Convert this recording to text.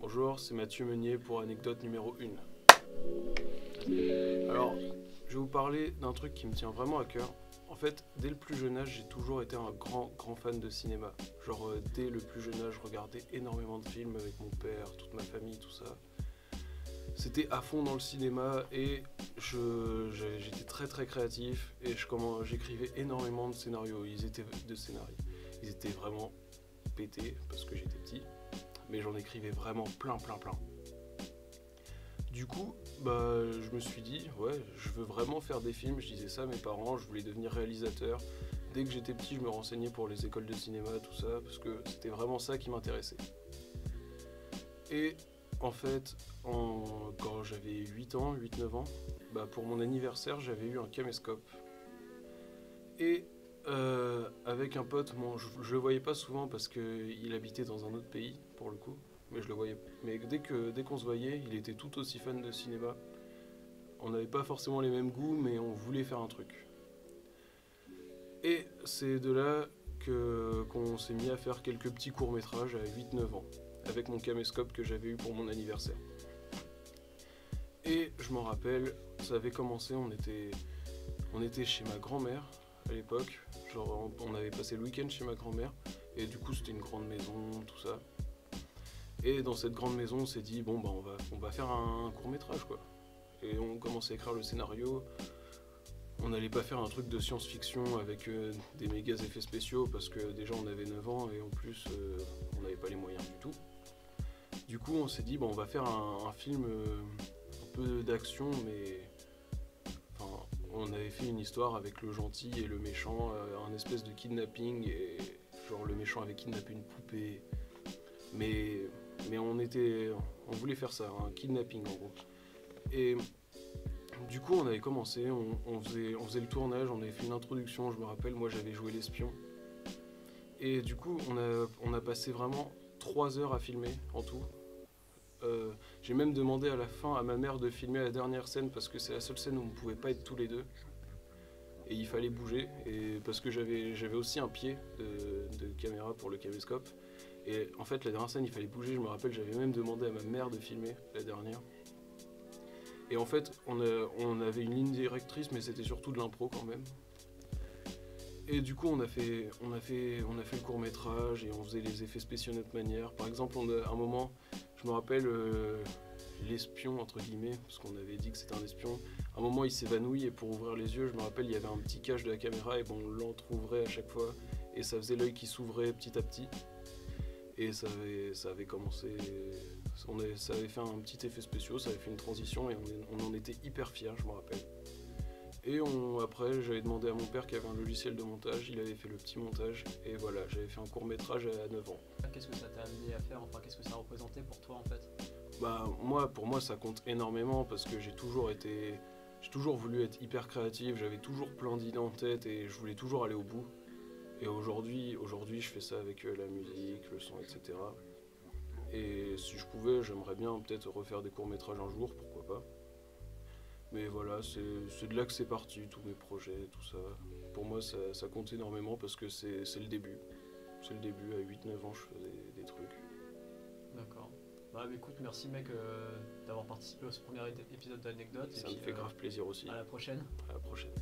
Bonjour, c'est Mathieu Meunier pour anecdote numéro 1. Alors, je vais vous parler d'un truc qui me tient vraiment à cœur. En fait, dès le plus jeune âge, j'ai toujours été un grand fan de cinéma. Genre, dès le plus jeune âge, je regardais énormément de films avec mon père, toute ma famille, tout ça. C'était à fond dans le cinéma et j'étais très créatif et j'écrivais énormément de scénarios. Ils étaient vraiment pétés parce que j'étais petit, mais j'en écrivais vraiment plein. Du coup, je me suis dit, ouais, je veux vraiment faire des films. Je disais ça à mes parents, je voulais devenir réalisateur. Dès que j'étais petit, je me renseignais pour les écoles de cinéma, tout ça, parce que c'était vraiment ça qui m'intéressait. Et en fait, quand j'avais 8 9 ans, pour mon anniversaire, j'avais eu un caméscope. Et avec un pote, je le voyais pas souvent parce qu'il habitait dans un autre pays, pour le coup. Mais je le voyais. Mais dès qu'on se voyait, il était tout aussi fan de cinéma. On n'avait pas forcément les mêmes goûts, mais on voulait faire un truc. Et c'est de là qu'on s'est mis à faire quelques petits courts-métrages à 8 9 ans, avec mon caméscope que j'avais eu pour mon anniversaire. Et je m'en rappelle, ça avait commencé, on était chez ma grand-mère à l'époque. Genre, on avait passé le week-end chez ma grand-mère, et du coup, c'était une grande maison, tout ça. Et dans cette grande maison, on s'est dit, bon, on va faire un court-métrage, quoi. Et on commençait à écrire le scénario. On n'allait pas faire un truc de science-fiction avec des méga effets spéciaux parce que déjà on avait 9 ans et en plus on n'avait pas les moyens du tout. Du coup on s'est dit on va faire un film un peu d'action mais enfin, on avait fait une histoire avec le gentil et le méchant, un espèce de kidnapping et genre le méchant avait kidnappé une poupée. Mais on voulait faire ça, un kidnapping en gros. Et du coup, on avait commencé, on faisait le tournage, on avait fait une introduction, je me rappelle, moi j'avais joué l'espion. Et du coup, on a passé vraiment 3 heures à filmer en tout. J'ai même demandé à la fin à ma mère de filmer la dernière scène parce que c'est la seule scène où on ne pouvait pas être tous les deux. Et il fallait bouger, et parce que j'avais aussi un pied de caméra pour le caméscope. Et en fait, la dernière scène, il fallait bouger, je me rappelle, j'avais même demandé à ma mère de filmer la dernière. Et en fait, on avait une ligne directrice, mais c'était surtout de l'impro quand même. Et du coup, on a fait le court-métrage et on faisait les effets spéciaux de notre manière. Par exemple, à un moment, je me rappelle l'espion, entre guillemets, parce qu'on avait dit que c'était un espion. À un moment, il s'évanouit et pour ouvrir les yeux, je me rappelle, il y avait un petit cache de la caméra et on l'entrouvrait à chaque fois. Et ça faisait l'œil qui s'ouvrait petit à petit. Et ça avait commencé. Ça avait fait un petit effet spécial, ça avait fait une transition et on en était hyper fiers, je me rappelle. Et après, j'avais demandé à mon père qui avait un logiciel de montage, il avait fait le petit montage, et voilà, j'avais fait un court métrage à 9 ans. Qu'est-ce que ça t'a amené à faire, enfin qu'est-ce que ça représentait pour toi en fait? Pour moi ça compte énormément parce que j'ai toujours voulu être hyper créatif, j'avais toujours plein d'idées en tête et je voulais toujours aller au bout. Et aujourd'hui je fais ça avec la musique, le son, etc. Et si je pouvais, j'aimerais bien peut-être refaire des courts-métrages un jour, pourquoi pas. Mais voilà, c'est de là que c'est parti, tous mes projets, tout ça. Pour moi, ça compte énormément parce que c'est le début. C'est le début, à 8 9 ans, je faisais des trucs. D'accord. Écoute, merci mec d'avoir participé à ce premier épisode d'Anecdote. Ça me fait grave plaisir aussi. À la prochaine. À la prochaine.